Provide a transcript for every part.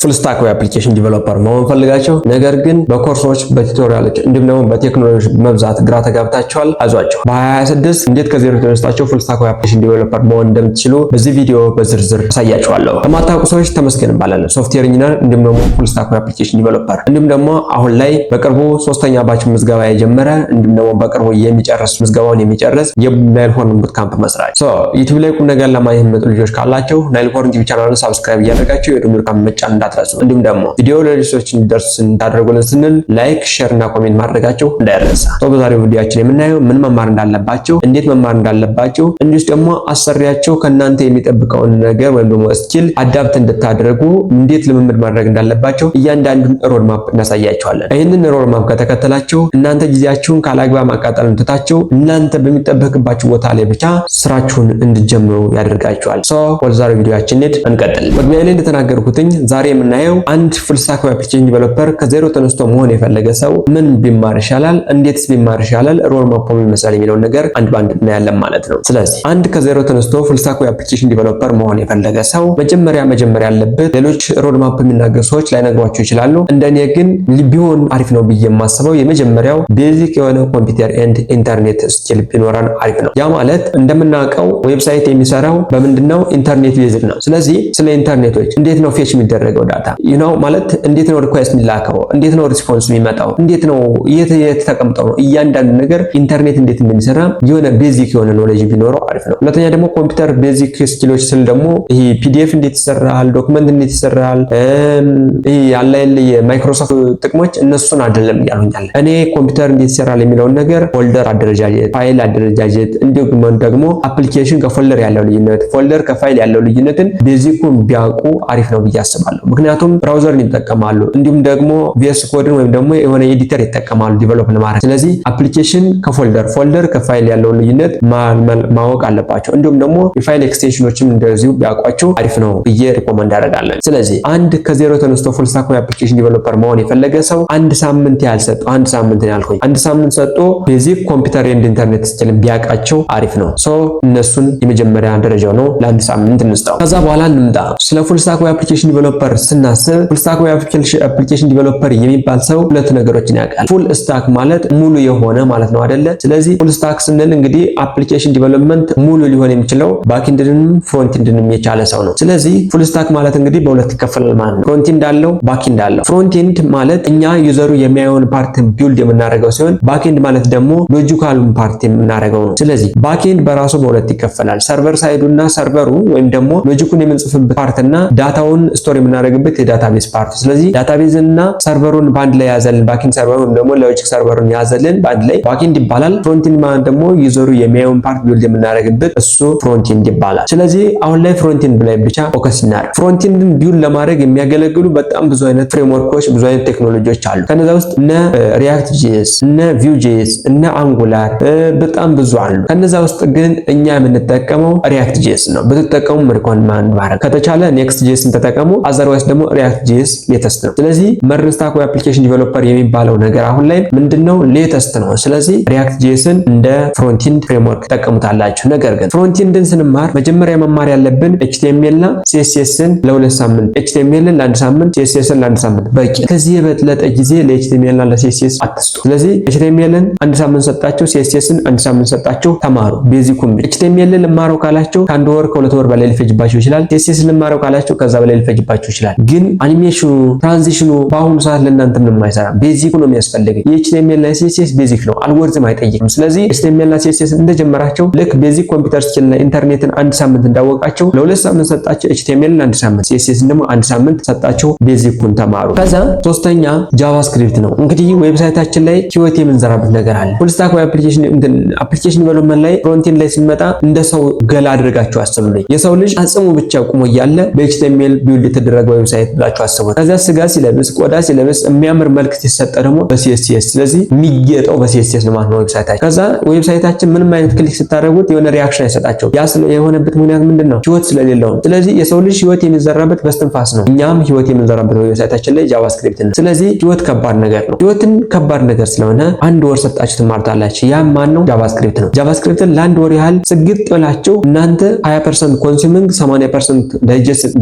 ፉል ስታክ ዌብ አፕሊኬሽን ዲቨሎፐር መሆን ፈልጋችሁ ነገር ግን በኮርሶች በቱቶሪያሎች እንዲሁም ደግሞ በቴክኖሎጂ መብዛት ግራ ተጋብታችኋል፣ አይዟችሁ። በ2026 እንዴት ከዜሮ ተነስታችሁ ፉል ስታክ ዌብ አፕሊኬሽን ዲቨሎፐር መሆን እንደምትችሉ በዚህ ቪዲዮ በዝርዝር አሳያችኋለሁ። ለማታውቁ ሰዎች ተመስገን እባላለሁ። ሶፍትዌር ኢንጂነር እንዲሁም ደግሞ ፉል ስታክ ዌብ አፕሊኬሽን ዲቨሎፐር እንዲሁም ደግሞ አሁን ላይ በቅርቡ ሶስተኛ ባች ምዝገባ የጀመረ እንዲሁም ደግሞ በቅርቡ የሚጨርስ ምዝገባውን የሚጨርስ የናይልሆርን ቡት ካምፕ መስራች። ዩቲዩብ ላይ ቁም ነገር ለማየት የመጡ ልጆች ካላችሁ ናይልሆርን ዩቲዩብ ቻናሉን ሰብስክራይብ እያደረጋችሁ የደወል ምልክቱን መጫን እንዳትረሱ። እንዲሁም ደግሞ ቪዲዮ ለሌሎች እንዲደርስ እንድታደርጉልን ስንል ላይክ፣ ሼር እና ኮሜንት ማድረጋችሁ እንዳይረሳ። በዛሬው ቪዲዮአችን የምናየው ምን መማር እንዳለባችሁ፣ እንዴት መማር እንዳለባችሁ፣ እንዲሁም ደግሞ አሰሪያቸው ከእናንተ የሚጠብቀውን ነገር ወይም ደግሞ ስኪል አዳፕት እንድታደርጉ እንዴት ልምምድ ማድረግ እንዳለባችሁ እያንዳንዱን ሮድ ማፕ እናሳያችኋለን። ይህንን ሮድ ማፕ ከተከተላችሁ እናንተ ጊዜያችሁን ካላግባብ ማቃጠልን ትታችሁ እናንተ በሚጠበቅባችሁ ቦታ ላይ ብቻ ስራችሁን እንድትጀምሩ ያደርጋችኋል። ወደ ዛሬው ቪዲዮአችን እንቀጥል። መግቢያ ላይ እንደተናገርኩትኝ ዛሬ የምናየው አንድ ፉል ስታክ ዌብ አፕሊኬሽን ዲቨሎፐር ከዜሮ ተነስቶ መሆን የፈለገ ሰው ምን ቢማር ይሻላል፣ እንዴትስ ቢማር ይሻላል፣ ሮድ ማፕ ምን ይመስላል የሚለውን ነገር አንድ ባንድ እናያለን ማለት ነው። ስለዚህ አንድ ከዜሮ ተነስቶ ፉል ስታክ ዌብ አፕሊኬሽን ዲቨሎፐር መሆን የፈለገ ሰው መጀመሪያ ያለበት ሌሎች ሮድ ማፕ የሚናገሩ ሰዎች ላይነግሯቸው ይችላሉ። እንደኔ ግን ቢሆን አሪፍ ነው ብዬ የማስበው የመጀመሪያው ቤዚክ የሆነ ኮምፒውተር ኤንድ ኢንተርኔት ስኪል ቢኖረን አሪፍ ነው። ያ ማለት እንደምናውቀው ዌብሳይት የሚሰራው በምንድነው? ኢንተርኔት ቤዝድ ነው። ስለዚህ ስለ ኢንተርኔቶች እንዴት ነው ፌች የሚደረገው ዳታ ማለት እንዴት ነው ሪኩዌስት የሚላከው፣ እንዴት ነው ሪስፖንስ የሚመጣው፣ እንዴት ነው የት ተቀምጠው ነው እያንዳንዱ ነገር ኢንተርኔት እንዴት እንደሚሰራ የሆነ ቤዚክ የሆነ ኖሌጅ ቢኖረው አሪፍ ነው። ሁለተኛ ደግሞ ኮምፒውተር ቤዚክ ስኪሎች ስል ደግሞ ይሄ ፒዲኤፍ እንዴት ይሰራል፣ ዶክመንት እንዴት ይሰራል፣ ይሄ ያለል የማይክሮሶፍት ጥቅሞች እነሱን አይደለም ያሉኛል። እኔ ኮምፒውተር እንዴት ይሰራል የሚለውን ነገር ፎልደር አደረጃጀት፣ ፋይል አደረጃጀት እንዲሁም ደግሞ አፕሊኬሽን ከፎልደር ያለው ልዩነት፣ ፎልደር ከፋይል ያለው ልዩነትን ቤዚኩን ቢያውቁ አሪፍ ነው ብዬ አስባለሁ። ምክንያቱም ብራውዘርን ይጠቀማሉ እንዲሁም ደግሞ ቪኤስ ኮድን ወይም ደግሞ የሆነ ኤዲተር ይጠቀማሉ ዲቨሎፕ ለማድረግ። ስለዚህ አፕሊኬሽን ፎልደር ከፋይል ያለው ልዩነት ማወቅ አለባቸው። እንዲሁም ደግሞ የፋይል ኤክስቴንሽኖችም እንደዚሁ ቢያውቋቸው አሪፍ ነው ብዬ ሪኮመንድ አደርጋለሁ። ስለዚህ አንድ ከዜሮ ተነስቶ ፉል ስታክ አፕሊኬሽን ዲቨሎፐር መሆን የፈለገ ሰው አንድ ሳምንት ያልሰጠ አንድ ሳምንት ሰጥቶ ቤዚክ ኮምፒውተር ኤንድ ኢንተርኔት ስኪል ቢያውቃቸው አሪፍ ነው። እነሱን የመጀመሪያ ደረጃው ነው፣ ለአንድ ሳምንት እንስጠው። ከዛ በኋላ እንምጣ ስለ ፉል ስታክ አፕሊኬሽን ዲቨሎፐር ስናስብ ፉል ስታክ አፕሊኬሽን ዲቨሎፐር የሚባል ሰው ሁለት ነገሮችን ያውቃል። ፉል ስታክ ማለት ሙሉ የሆነ ማለት ነው አይደለ? ስለዚህ ፉል ስታክ ስንል እንግዲህ አፕሊኬሽን ዲቨሎፕመንት ሙሉ ሊሆን የሚችለው ባክኤንድንም ፍሮንቴንድንም የቻለ ሰው ነው። ስለዚህ ፉል ስታክ ማለት እንግዲህ በሁለት ይከፈላል ማለት ነው። ፍሮንቴንድ አለው፣ ባክኤንድ አለው። ፍሮንቴንድ ማለት እኛ ዩዘሩ የሚያየውን ፓርት ቢልድ የምናደርገው ሲሆን ባክኤንድ ማለት ደግሞ ሎጂካሉን ፓርት የምናደርገው ነው። ስለዚህ ባክኤንድ በራሱ በሁለት ይከፈላል። ሰርቨር ሳይዱና ሰርቨሩ ወይም ደግሞ ሎጂኩን የምንጽፍበት ፓርትና ዳታውን ስቶር የምናደርግበት የዳታቤዝ ፓርት። ስለዚህ ዳታቤዝ እና ሰርቨሩን ባንድ ላይ ያዘልን ባክኤንድ ሰርቨር ወይም ደግሞ ሎጂክ ሰርቨሩን ያዘልን ባንድ ላይ ባክኤንድ ይባላል። ፍሮንቴንድ ማለት ደግሞ ዩዘሩ የሚያየውን ፓርት ቢልድ የምናደርግበት እሱ ፍሮንቴንድ ይባላል። ስለዚህ አሁን ላይ ፍሮንቴንድ ላይ ብቻ ፎከስ እናድርግ። ፍሮንቴንድን ቢልድ ለማድረግ የሚያገለግሉ በጣም ብዙ አይነት ፍሬምወርኮች፣ ብዙ አይነት ቴክኖሎጂዎች አሉ። ከነዛ ውስጥ እነ ሪአክት ጂኤስ፣ እነ ቪው ጂኤስ፣ እነ አንጉላር በጣም ብዙ አሉ። ከነዛ ውስጥ ግን እኛ የምንጠቀመው ሪአክት ጂኤስ ነው። ብትጠቀሙ ሪኮመንድ ማድረግ ከተቻለ ኔክስት ጂኤስን ተጠቀሙ። አዘርዋይስ ደግሞ ሪአክት ጂኤስ ሌተስት ነው። ስለዚህ ስታክ አፕሊኬሽን ዲቨሎፐር የሚባለው ነገር አሁን ላይ ምንድነው? ሌተስት ነው። ስለዚህ ሪአክት ጂኤስን እንደ ፍሮንቴንድ ፍሬምወርክ ተጠቀሙታላችሁ። ነገር ግን ፍሮንቴንድን ስንማር መጀመሪያ መማር ያለብን ኤችቲኤምኤል እና ሲኤስኤስን ለሁለት ሳምንት፣ ኤችቲኤምኤልን ለአንድ ሳምንት፣ ሲኤስኤስን ለአንድ ሳምንት በቂ። ከዚህ የበለጠ ጊዜ ለኤችቲኤምኤል እና ለሲኤስኤስ አትስጡ። ስለዚህ ኤችቲኤምኤልን አንድ ሳምንት ሰጣችሁ፣ ሲኤስኤስን አንድ ሳምንት ሰጣችሁ፣ ተማሩ ቤዚኩን። ኤችቲኤምኤልን ልማረው ካላችሁ ከአንድ ወር ከሁለት ወር በላይ ሊፈጅባችሁ ይችላል። ሲኤስኤስ ልማረው ካላችሁ ከዛ በላይ ሊፈጅባችሁ ይችላል። ግን አኒሜሽኑ ትራንዚሽኑ በአሁኑ ሰዓት ለእናንተ ምንም አይሰራም። ቤዚክ ነው የሚያስፈልገው። የኤችቲኤምኤል እና ሲኤስኤስ ቤዚክ ነው፣ አልጎሪዝም አይጠይቅም። ስለዚህ ኤችቲኤምኤል እና ሲኤስኤስ እንደጀመራቸው ልክ ቤዚክ ኮምፒውተር ስኪል እና ኢንተርኔትን አንድ ሳምንት እንዳወቃቸው ለሁለት ሳምንት ሰጣቸው ኤችቲኤምኤልን አንድ ሳምንት፣ ሲኤስኤስ ደግሞ አንድ ሳምንት ሰጣቸው፣ ቤዚኩን ተማሩ። ከዛ ሶስተኛ ጃቫስክሪፕት ነው። እንግዲህ ዌብሳይታችን ላይ ህይወት የምንዘራበት ነገር አለ። ፉል ስታክ አፕሊኬሽን ዲቨሎፕመንት ላይ ፍሮንቴንድ ላይ ስንመጣ እንደ ሰው ገላ አድርጋችሁ አስቡልኝ። የሰው ልጅ አጽሙ ብቻ ቆሞ እያለ በኤችቲኤምኤል ቢልድ የተደረገ ዌብሳይት ብላችሁ አስቡት። ከዛ ስጋ ሲለብስ ቆዳ ሲለብስ የሚያምር መልክ ሲሰጠ ደግሞ በሲኤስኤስ። ስለዚህ የሚጌጠው በሲኤስኤስ ነው ማለት ነው ዌብሳይታችን። ከዛ ዌብሳይታችን ምንም አይነት ክሊክ ስታደርጉት የሆነ ሪአክሽን አይሰጣቸው። ያ የሆነበት ምክንያት ምንድነው? ህይወት ስለሌለው ነው። ስለዚህ የሰው ልጅ ህይወት የሚዘራበት በስትንፋስ ነው። እኛም ህይወት የምንዘራበት ዌብሳይታችን ላይ ጃቫስክሪፕት ነው። ስለዚህ ህይወት ከባድ ነገር ነው። ህይወትን ከባድ ነገር ስለሆነ አንድ ወር ሰጣችሁ ትማርታላችሁ። ያ ማን ነው? ጃቫስክሪፕት ነው። ጃቫስክሪፕትን ለአንድ ወር ያህል ስግጥ ብላችሁ እናንተ 20% ኮንሱሚንግ 80%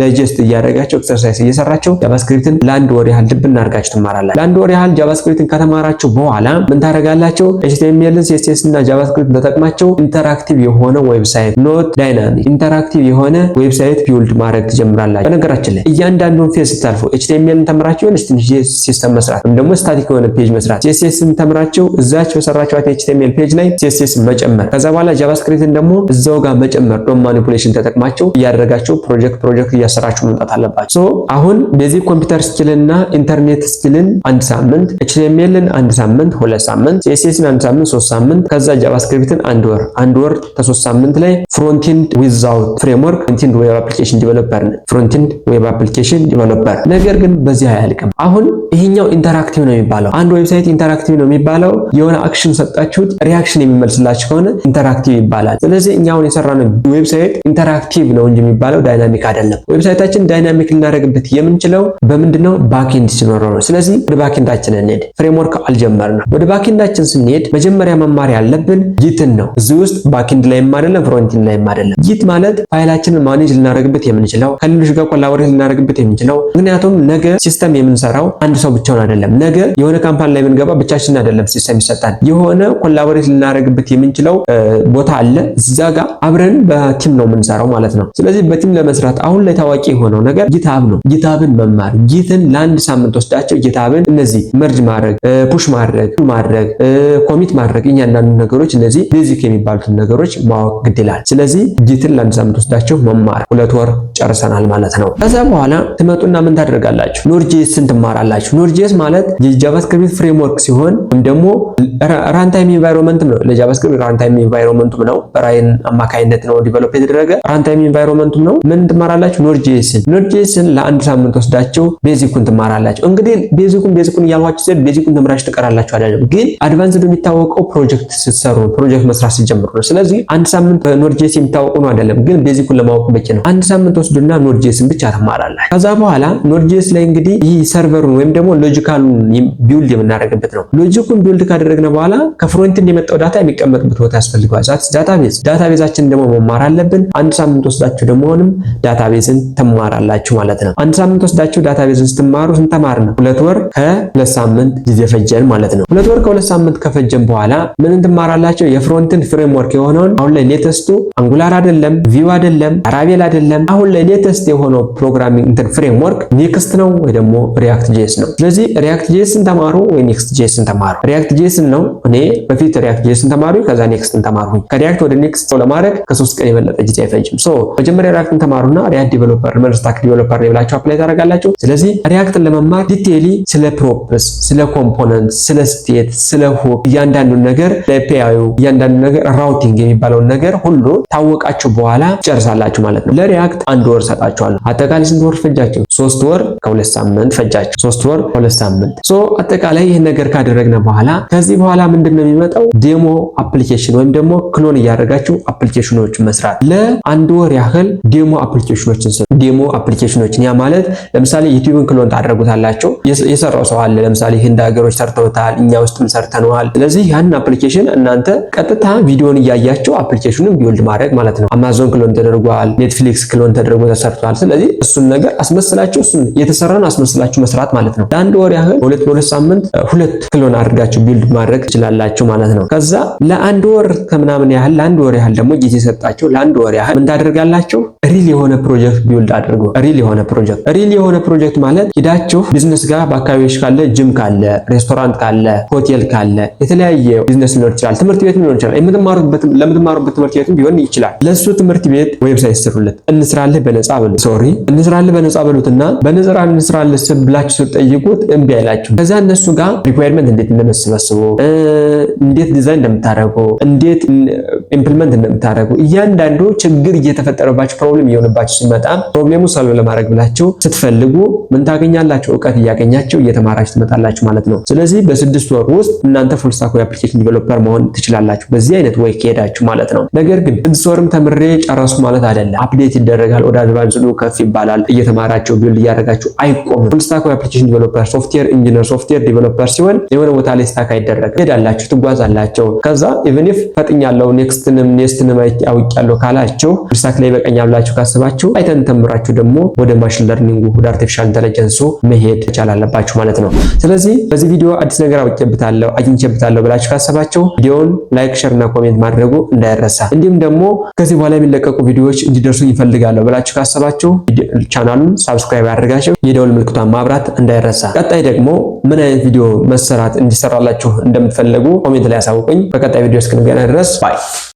ዳይጀስት እያደረጋችሁ ኤክሰርሳይዝ ኤክሰርሳይዝ እየሰራችሁ ጃቫስክሪፕትን ለአንድ ወር ያህል ልብ እናርጋችሁ ትማራላችሁ። ለአንድ ወር ያህል ጃቫስክሪፕትን ከተማራችሁ በኋላ ምን ታደርጋላችሁ? HTML CSS እና ጃቫስክሪፕት ተጠቅማችሁ ኢንተራክቲቭ የሆነ ዌብሳይት ኖት ዳይናሚክ ኢንተራክቲቭ የሆነ ዌብሳይት ቢውልድ ማድረግ ትጀምራላችሁ። በነገራችን ላይ እያንዳንዱን ፌዝ ስታልፉ HTML ተምራችሁ የሆነ ትንሽ ሲስተም መስራት ወይም ደግሞ ስታቲክ የሆነ ፔጅ መስራት፣ CSS ተምራችሁ እዛች በሰራችኋት HTML ፔጅ ላይ CSS መጨመር፣ ከዛ በኋላ ጃቫስክሪፕትን ደግሞ እዛው ጋር መጨመር ዶም ማኒፑሌሽን ተጠቅማችሁ እያደረጋችሁ ፕሮጀክት እያሰራችሁ መምጣት አለባችሁ። አሁን ቤዚክ ኮምፒውተር ስኪልና ኢንተርኔት ስኪልን አንድ ሳምንት፣ HTMLን አንድ ሳምንት 2 ሳምንት፣ CSSን አንድ ሳምንት 3 ሳምንት፣ ከዛ ጃቫስክሪፕትን አንድ ወር ከ3 ሳምንት ላይ ፍሮንቲንድ ዊዛውት ፍሬምወርክ ፍሮንቲንድ ዌብ አፕሊኬሽን ዲቨሎፐር ፍሮንቲንድ ዌብ አፕሊኬሽን ዲቨሎፐር። ነገር ግን በዚህ አያልቅም። አሁን ይሄኛው ኢንተራክቲቭ ነው የሚባለው። አንድ ዌብሳይት ኢንተራክቲቭ ነው የሚባለው የሆነ አክሽን ሰጣችሁት ሪአክሽን የሚመልስላችሁ ከሆነ ኢንተራክቲቭ ይባላል። ስለዚህ እኛ አሁን የሰራነው ዌብሳይት ኢንተራክቲቭ ነው እንጂ የሚባለው ዳይናሚክ አይደለም። ዌብሳይታችን ዳይናሚክ ልናደርግበት የምንችለው በምንድነው? ባክኤንድ ሲኖረው ነው። ስለዚህ ወደ ባክኤንዳችን እንሄድ። ፍሬምወርክ አልጀመርንም። ወደ ባክኤንዳችን ስንሄድ መጀመሪያ መማር ያለብን ጊትን ነው። እዚህ ውስጥ ባክኤንድ ላይም አይደለም ፍሮንቲንድ ላይም አይደለም። ጊት ማለት ፋይላችንን ማኔጅ ልናደርግበት የምንችለው ከሌሎች ጋር ኮላቦሬት ልናደርግበት የምንችለው። ምክንያቱም ነገ ሲስተም የምንሰራው አንድ ሰው ብቻውን አይደለም። ነገ የሆነ ካምፓኒ ላይ ብንገባ ብቻችን አይደለም ሲስተም ይሰጣል። የሆነ ኮላቦሬት ልናደርግበት የምንችለው ቦታ አለ። እዛ ጋር አብረን በቲም ነው የምንሰራው ማለት ነው። ስለዚህ በቲም ለመስራት አሁን ላይ ታዋቂ የሆነው ነገር ጊትሃብ ነው። ጊትሃብን መማር ጊትን ለአንድ ሳምንት ወስዳቸው ጊትሃብን እነዚህ መርጅ ማድረግ፣ ፑሽ ማድረግ፣ ኮሚት ማድረግ እያንዳንዱ ነገሮች እነዚህ ቤዚክ የሚባሉትን ነገሮች ማወቅ ግድ ይላል። ስለዚህ ጊትን ለአንድ ሳምንት ወስዳቸው መማር 2 ወር ጨርሰናል ማለት ነው። ከዛ በኋላ ትመጡና ምን ታደርጋላችሁ? ኖድ.js ትማራላችሁ። ኖድ.js ማለት የጃቫስክሪፕት ፍሬምወርክ ሲሆን ወይም ደግሞ ራንታይም ኢንቫይሮንመንት ነው። ለጃቫስክሪፕት ራንታይም ኢንቫይሮንመንት ነው። በራይን አማካይነት ነው ዲቨሎፕ የተደረገ ራንታይም ኢንቫይሮንመንት ነው። ምን ትማራላችሁ? ኖድ.jsን ለአንድ ሳምንት ወስዳችሁ ቤዚኩን ትማራላችሁ። እንግዲህ ቤዚኩን እያልኳችሁ ዘንድ ቤዚኩን ተምራችሁ ትቀራላችሁ አይደለም። ግን አድቫንስድ የሚታወቀው ፕሮጀክት ስትሰሩ ፕሮጀክት መስራት ሲጀምሩ ነው። ስለዚህ አንድ ሳምንት ኖድ.js የሚታወቀው ነው አይደለም። ግን ቤዚኩን ለማወቅ በቂ ነው። አንድ ሳምንት ወስዱና ኖድ.jsን ብቻ ትማራላችሁ። ከዛ በኋላ ኖድ.js ላይ እንግዲህ ይህ ሰርቨሩን ወይም ደግሞ ሎጂካሉን ቢውልድ የምናደርግበት ነው። ሎጂኩን ቢውልድ ካደረግን በኋላ ከፍሮንቲንድ የመጣው ዳታ የሚቀመጥበት ቦታ ያስፈልገዋል። ዳታቤዛችን ደግሞ መማር አለብን። አንድ ሳምንት ወስዳችሁ ደግሞ ሆንም ዳታቤዝን ትማራላችሁ ማለት ነው። አንድ ሳምንት ወስዳችሁ ዳታቤዝን ስትማሩ ስንተማር ነው? 2 ወር ከ2 ሳምንት ጊዜ ፈጀን ማለት ነው። 2 ወር ከ2 ሳምንት ከፈጀን በኋላ ምን ትማራላችሁ? የፍሮንቲንድ ፍሬምወርክ የሆነውን አሁን ላይ ሌተስቱ አንጉላር አይደለም፣ ቪው አይደለም፣ ላራቬል አይደለም። አሁን ላይ ሌተስት የሆነው ፕሮግራሚንግ ፍሬምወርክ ኔክስት ነው ወይ ደግሞ ሪአክት ጄስ ነው። ስለዚህ ሪአክት ጄስን ተማሩ ወይ ኔክስት ጄስን ተማሩ? ሪአክት ጄስን ነው። እኔ በፊት ሪአክት ጄስን ተማሩ፣ ከዛ ኔክስትን ተማርኩኝ። ከሪአክት ወደ ኔክስት ለማድረግ ከ3 ቀን የበለጠ ጊዜ አይፈጅም። መጀመሪያ ሪአክትን ተማሩና ሪአክት ዲቨሎፐር ስታክ ዲቨሎፐር ብላችሁ አፕላይ ታደርጋላችሁ። ስለዚህ ሪአክትን ለመማር ዲቴይሊ ስለ ፕሮፕስ፣ ስለ ኮምፖነንት፣ ስለ ስቴት፣ ስለ ሁክ እያንዳንዱን ነገር ለፒአዩ እያንዳንዱ ነገር ራውቲንግ የሚባለውን ነገር ሁሉ ታወቃችሁ በኋላ ጨርሳላችሁ ማለት ነው። ለሪአክት 1 ወር ሰጣችኋለሁ። አጠቃላይ ስንት ወር ፈጃችሁ? 3 ወር ከ2 ሳምንት ፈጃችሁ። 3 ወር ከ2 ሳምንት። አጠቃላይ ይሄን ነገር ካደረግነ በኋላ ከዚህ በኋላ ምንድነው የሚመጣው? ዴሞ አፕሊኬሽን ወይም ደግሞ ክሎን እያደረጋችሁ አፕሊኬሽኖችን መስራት። ለ1 ወር ያህል ዴሞ አፕሊኬሽኖችን ዴሞ አፕሊኬሽኖችን ያ ማለት ለምሳሌ ዩቲዩብን ክሎን ታደርጉታላችሁ። የሰራው ሰው አለ። ለምሳሌ ህንድ ሀገሮች ሰርተውታል፣ እኛ ውስጥም ሰርተነዋል። ስለዚህ ያን አፕሊኬሽን እናንተ ቀጥታ ቪዲዮን እያያችሁ አፕሊኬሽኑን ቢውልድ ማድረግ ማለት ነው። አማዞን ክሎን ተደርጓል፣ ኔትፍሊክስ ክሎን ተደርጎ ተሰርቷል። ስለዚህ እሱን ነገር አስመስላችሁ እሱን የተሰራን አስመስላችሁ መስራት ማለት ነው። ለአንድ ወር ያህል በሁለት ሳምንት 2 ክሎን አድርጋችሁ ቢልድ ማድረግ ትችላላችሁ ማለት ነው። ከዛ ለአንድ ወር ከምናምን ያህል ለአንድ ወር ያህል ደግሞ ጊዜ ሰጣችሁ። ለአንድ ወር ያህል ምን ታደርጋላችሁ? ሪል የሆነ ፕሮጀክት ቢልድ አድርጉ። ሪል የሆነ ፕሮጀክት ማለት ሄዳችሁ ቢዝነስ ጋር በአካባቢዎች ካለ ጅም ካለ ሬስቶራንት ካለ ሆቴል ካለ የተለያየ ቢዝነስ ሊኖር ይችላል። ትምህርት ቤት ሊኖር ይችላል። ለምትማሩበት ትምህርት ቤትም ቢሆን ይችላል። ለሱ ትምህርት ቤት ዌብሳይት ስሩለት። እንስራልህ በነፃ በሉትና በነፃ እንስራልህ ብላችሁ ስትጠይቁት እምቢ አይላችሁ። ከዛ እነሱ ጋር ሪኳየርመንት እንዴት እንደምትሰበስቡ፣ እንዴት ዲዛይን እንደምታደርጉ፣ እንዴት ኢምፕሊመንት እንደምታደርጉ እያንዳንዱ ችግር እየተፈጠረባችሁ ፕሮብሌም እየሆነባችሁ ሲመጣ ፕሮብሌሙ ሰልቭ ለማድረግ ብላችሁ ስትፈልጉ ምን ታገኛላችሁ? እውቀት እያገኛችሁ እየተማራችሁ ትመጣላችሁ ማለት ነው። ስለዚህ በ6 ወር ውስጥ እናንተ ፉል ስታክ አፕሊኬሽን ዲቨሎፐር መሆን ትችላላችሁ። በዚህ አይነት ወይ ከሄዳችሁ ማለት ነው። ነገር ግን 6 ወርም ተምሬ ጨረስኩ ማለት አይደለም። አፕዴት ይደረጋል። ወደ አድቫንስዱ ከፍ ይባላል። እየተማራችሁ ቢልድ እያደረጋችሁ አይቆምም። ፉል ስታክ አፕሊኬሽን ዲቨሎፐር፣ ሶፍትዌር ኢንጂነር፣ ሶፍትዌር ዲቨሎፐር ሲሆን የሆነ ቦታ ላይ ስታክ አይደረግም። ሄዳላችሁ፣ ትጓዛላችሁ። ከዛ ኢቭን ኢፍ ፈጥኛለሁ ኔክስትንም አውቄያለሁ ካላችሁ ፉል ስታክ ላይ በቀኛ ብላችሁ ካስባችሁ አይተን ተምራችሁ ደግሞ ወደ ማሽን ማሽን ለርኒንጉ ወደ አርቲፊሻል ኢንተለጀንሱ መሄድ መቻል አለባችሁ ማለት ነው። ስለዚህ በዚህ ቪዲዮ አዲስ ነገር አግኝቼበታለሁ ብላችሁ ካሰባችሁ ቪዲዮውን ላይክ፣ ሼር እና ኮሜንት ማድረጉ እንዳይረሳ። እንዲሁም ደግሞ ከዚህ በኋላ የሚለቀቁ ቪዲዮዎች እንዲደርሱኝ ይፈልጋለሁ ብላችሁ ካሰባችሁ ቻናሉን ሰብስክራይብ አድርጋችሁ የደወል ምልክቷን ማብራት እንዳይረሳ። ቀጣይ ደግሞ ምን አይነት ቪዲዮ መሰራት እንዲሰራላችሁ እንደምትፈልጉ ኮሜንት ላይ አሳውቁኝ። በቀጣይ ቪዲዮ እስክንገናኝ ድረስ ባይ